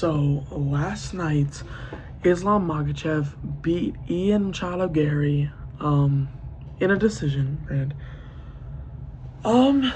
So last night, Islam Makhachev beat Ian Chalogary in a decision, um,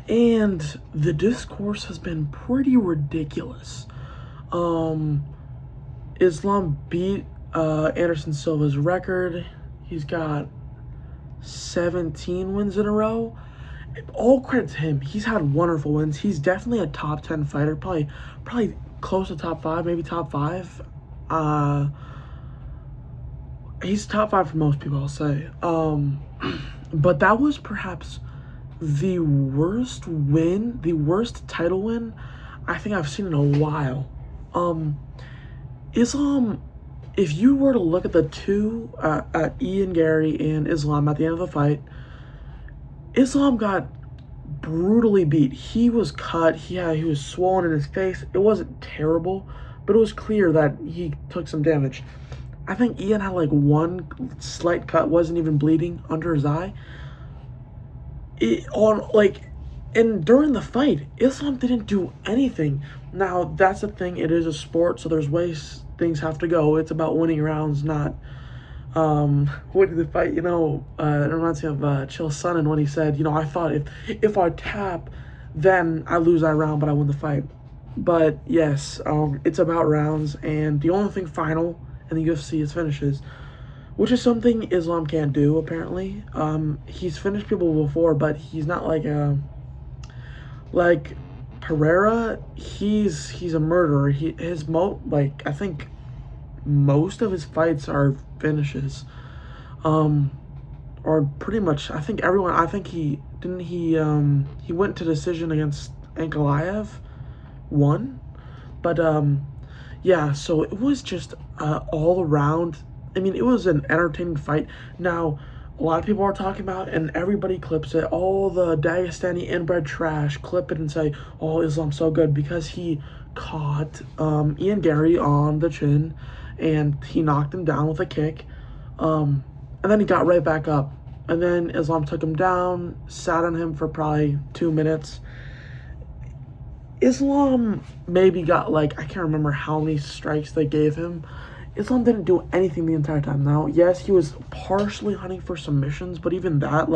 and the discourse has been pretty ridiculous. Um, Islam beat Anderson Silva's record. He's got 17 wins in a row. All credit to him. He's had wonderful wins. He's definitely a top 10 fighter. Probably close to top 5, maybe top 5. Uh, he's top 5 for most people, I'll say. But that was perhaps the worst title win I think I've seen in a while. Islam, if you were to look at the two, at Ian Gary and Islam at the end of the fight, Islam got brutally beat. He was cut. He was swollen in his face. It wasn't terrible, but it was clear that he took some damage. I think Ian had like one slight cut, wasn't even bleeding under his eye. And during the fight, Islam didn't do anything. Now that's the thing. It is a sport, so there's ways things have to go. It's about winning rounds, not winning the fight. It reminds me of Chael Sonnen when he said, I thought if I tap, then I lose that round, but I win the fight. But yes, it's about rounds, and the only thing final in the UFC is finishes, which is something Islam can't do, apparently. He's finished people before, but he's not like Pereira. He's a murderer. I think most of his fights are finishes. Or pretty much, I think everyone, he went to decision against Ankalaev, won. But, yeah, so it was just all around. I mean, it was an entertaining fight. Now, a lot of people are talking about, and everybody clips it, all the Dagestani inbred trash clip it and say, oh, Islam's so good, because he caught Ian Gary on the chin, and he knocked him down with a kick, and then he got right back up. And then Islam took him down, sat on him for probably 2 minutes. Islam maybe got I can't remember how many strikes they gave him. Islam didn't do anything the entire time. Now, yes, he was partially hunting for submissions, but even that,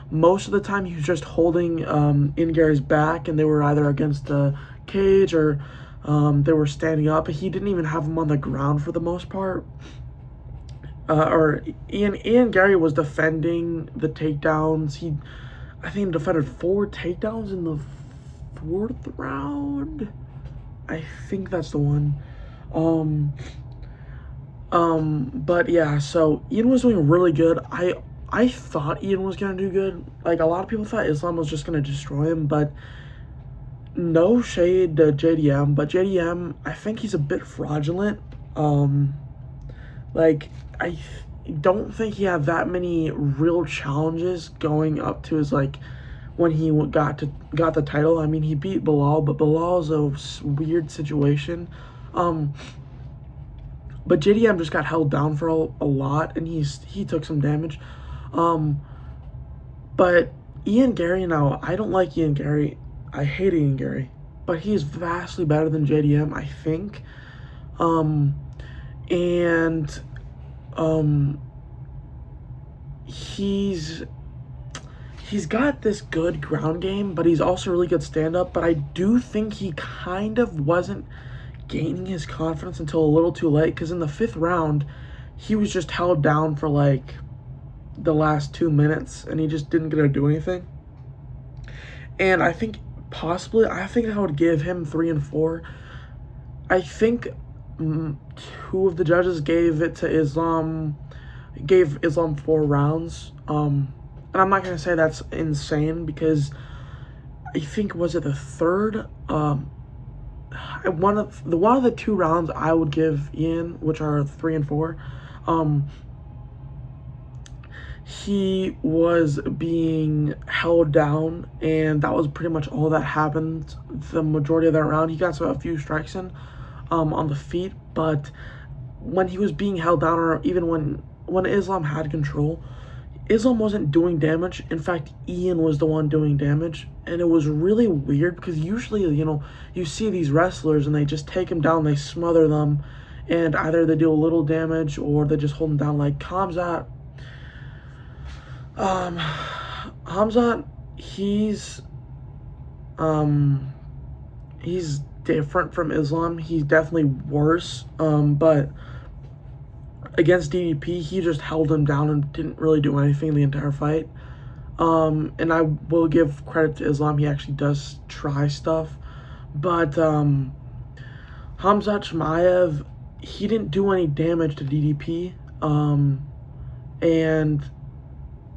most of the time he was just holding Ian Gary's back, and they were either against the cage or they were standing up. He didn't even have him on the ground for the most part. Ian Gary was defending the takedowns. I think he defended 4 takedowns in the 4th round. I think that's the one. But yeah, so Ian was doing really good. I thought Ian was gonna do good. A lot of people thought Islam was just gonna destroy him, but no shade to JDM, but JDM, I think he's a bit fraudulent. I don't think he had that many real challenges going up to his when he got the title. I mean, he beat Bilal, but Bilal's a weird situation. But JDM just got held down for a lot, and he took some damage. But Ian Gary, now, I don't like Ian Gary. I hate Ian Gary. But he's vastly better than JDM, I think. He's got this good ground game, but he's also really good stand-up. But I do think he kind of wasn't gaining his confidence until a little too late, because in the 5th round, he was just held down for the last 2 minutes, and he just didn't get to do anything. And I think I would give him 3 and 4. I think 2 of the judges gave Islam 4 rounds. And I'm not gonna say that's insane, because I think, was it the 3rd? One of the 2 rounds I would give Ian, which are 3 and 4, he was being held down, and that was pretty much all that happened the majority of that round. He got a few strikes in on the feet, but when he was being held down, or even when Islam had control, Islam wasn't doing damage. In fact, Ian was the one doing damage. And it was really weird because usually, you see these wrestlers and they just take them down, they smother them, and either they do a little damage or they just hold them down. Like Hamzat, Hamzat, he's different from Islam. He's definitely worse. But against DDP, he just held him down and didn't really do anything the entire fight. And I will give credit to Islam. He actually does try stuff. But Hamzat Chimaev, he didn't do any damage to DDP. And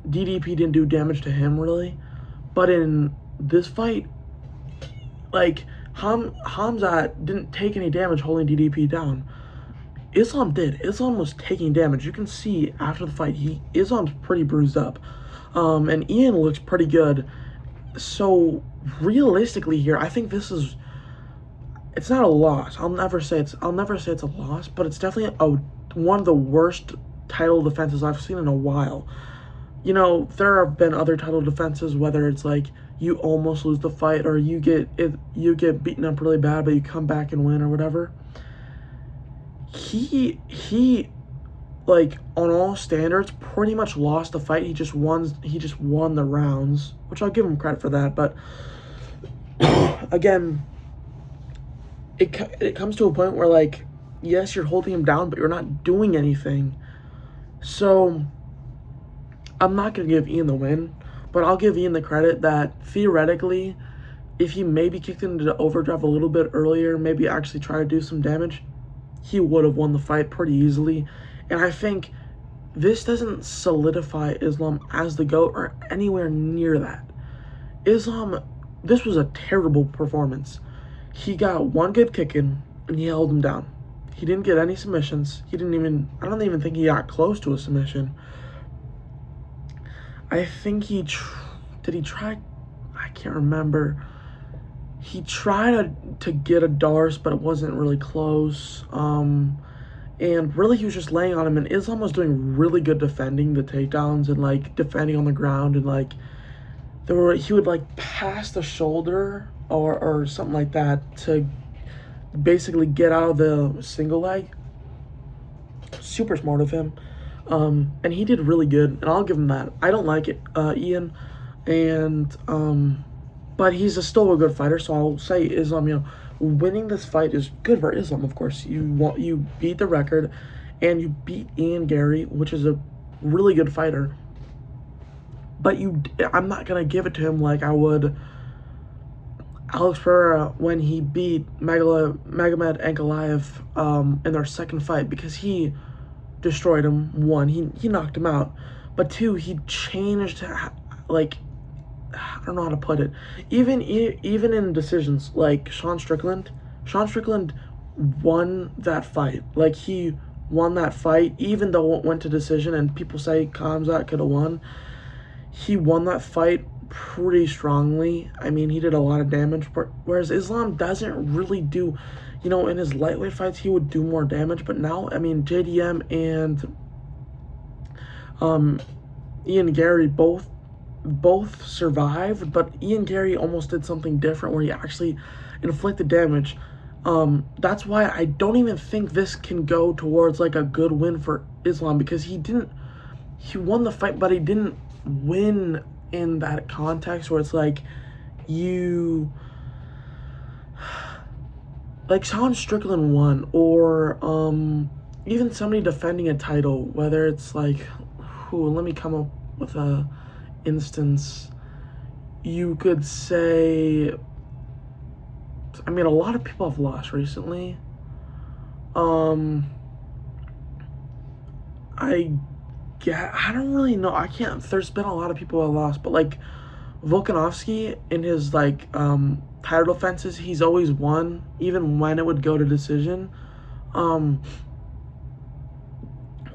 DDP didn't do damage to him, really. But in this fight, like, Hamzat didn't take any damage holding DDP down. Islam did. Islam was taking damage. You can see after the fight, Islam's pretty bruised up. And Ian looks pretty good. So realistically here, I think it's not a loss. I'll never say it's a loss, but it's definitely one of the worst title defenses I've seen in a while. There have been other title defenses, whether it's like you almost lose the fight or you get beaten up really bad, but you come back and win or whatever. He like on all standards pretty much lost the fight. He just won the rounds, which I'll give him credit for that. But again, it comes to a point where, like, yes, you're holding him down, but you're not doing anything. So I'm not gonna give Ian the win, but I'll give Ian the credit that theoretically, if he maybe kicked into overdrive a little bit earlier, maybe actually try to do some damage, he would have won the fight pretty easily. And I think this doesn't solidify Islam as the GOAT or anywhere near that. Islam, this was a terrible performance. He got one good kick in and he held him down. He didn't get any submissions. I don't even think he got close to a submission. I think did he try? I can't remember. He tried to get a Darce, but it wasn't really close. And really he was just laying on him, and Islam was doing really good defending the takedowns and, like, defending on the ground, and, like, he would, like, pass the shoulder or something like that to basically get out of the single leg. Super smart of him. And he did really good, and I'll give him that. I don't like it, Ian, but he's still a good fighter, so I'll say Islam, winning this fight is good for Islam, of course. You beat the record, and you beat Ian Garry, which is a really good fighter. But I'm not gonna give it to him like I would Alex Pereira when he beat Magomed Ankalaev in their second fight, because he destroyed him. One, he knocked him out, but two, he changed, like, I don't know how to put it. Even in decisions, like Sean Strickland won that fight. Like, he won that fight, even though it went to decision, and people say Khamzat could have won. He won that fight pretty strongly. I mean, he did a lot of damage, whereas Islam doesn't really do, in his lightweight fights, he would do more damage, but now, I mean, JDM and Ian Garry both survived, but Ian Garry almost did something different where he actually inflicted damage. That's why I don't even think this can go towards, like, a good win for Islam, because he won the fight, but he didn't win in that context where it's like like Sean Strickland won, or even somebody defending a title, whether it's like, let me come up with a instance. You could say, I mean, a lot of people have lost recently. I don't really know. There's been a lot of people who have lost, but, like, Volkanovski in his, like, title defenses, he's always won, even when it would go to decision.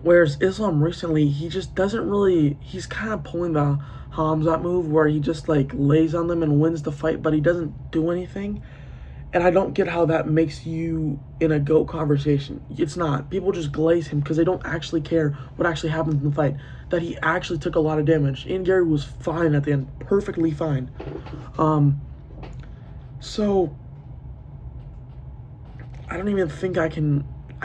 Whereas Islam recently, he just doesn't really, he's kind of pulling the Hamzat move where he just, like, lays on them and wins the fight, but he doesn't do anything. And I don't get how that makes you in a GOAT conversation. It's not. People just glaze him because they don't actually care what actually happened in the fight. That he actually took a lot of damage. Ian Gary was fine at the end. Perfectly fine. So I don't even think I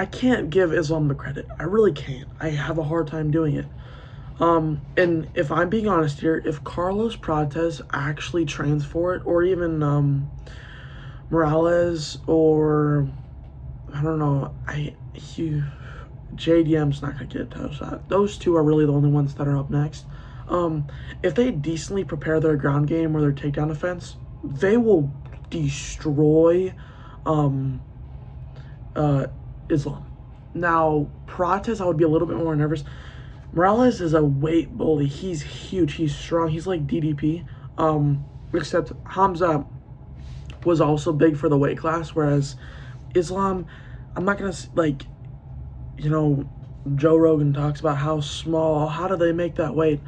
can't give Islam the credit. I really can't. I have a hard time doing it. And if I'm being honest here, if Carlos Prates actually trains for it, or even Morales, or I don't know, JDM's not gonna get a toe shot. Those two are really the only ones that are up next. If they decently prepare their ground game or their takedown defense, they will destroy Islam. Now, Prates, I would be a little bit more nervous. Morales is a weight bully. He's huge. He's strong. He's like DDP. Except Hamza was also big for the weight class, whereas Islam, I'm not gonna like, Joe Rogan talks about how small. How do they make that weight?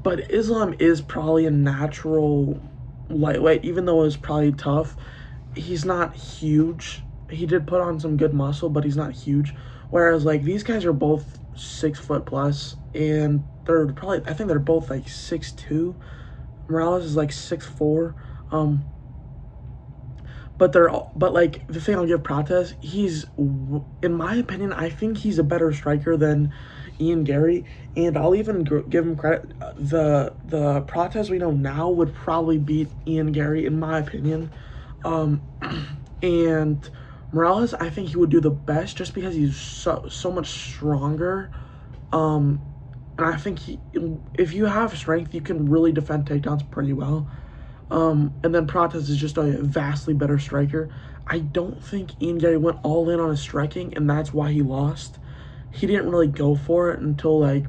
But Islam is probably a natural lightweight, even though it's probably tough. He's not huge. He did put on some good muscle, but he's not huge. Whereas like these guys are both 6 foot plus, and they're probably, I think they're both like 6'2". Morales is like 6'4". But like the thing I'll give Prates, he's, in my opinion, I think he's a better striker than Ian Gary, and I'll even give him credit. The Prates we know now would probably beat Ian Gary in my opinion, and Morales, I think he would do the best just because he's so much stronger. And I think if you have strength, you can really defend takedowns pretty well. And then Prates is just a vastly better striker. I don't think Ian Gary went all in on his striking, and that's why he lost. He didn't really go for it until like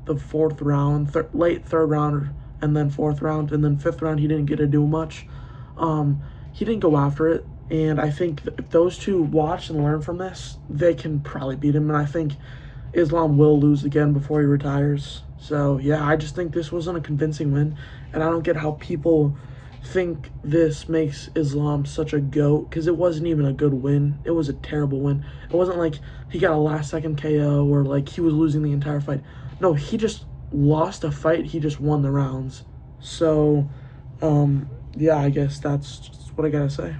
the 4th round, late 3rd round, and then 4th round, and then 5th round he didn't get to do much. He didn't go after it. And I think if those two watch and learn from this, they can probably beat him. And I think Islam will lose again before he retires. So, yeah, I just think this wasn't a convincing win. And I don't get how people think this makes Islam such a GOAT, because it wasn't even a good win. It was a terrible win. It wasn't like he got a last-second KO or like he was losing the entire fight. No, he just lost a fight. He just won the rounds. So, yeah, I guess that's just what I gotta say.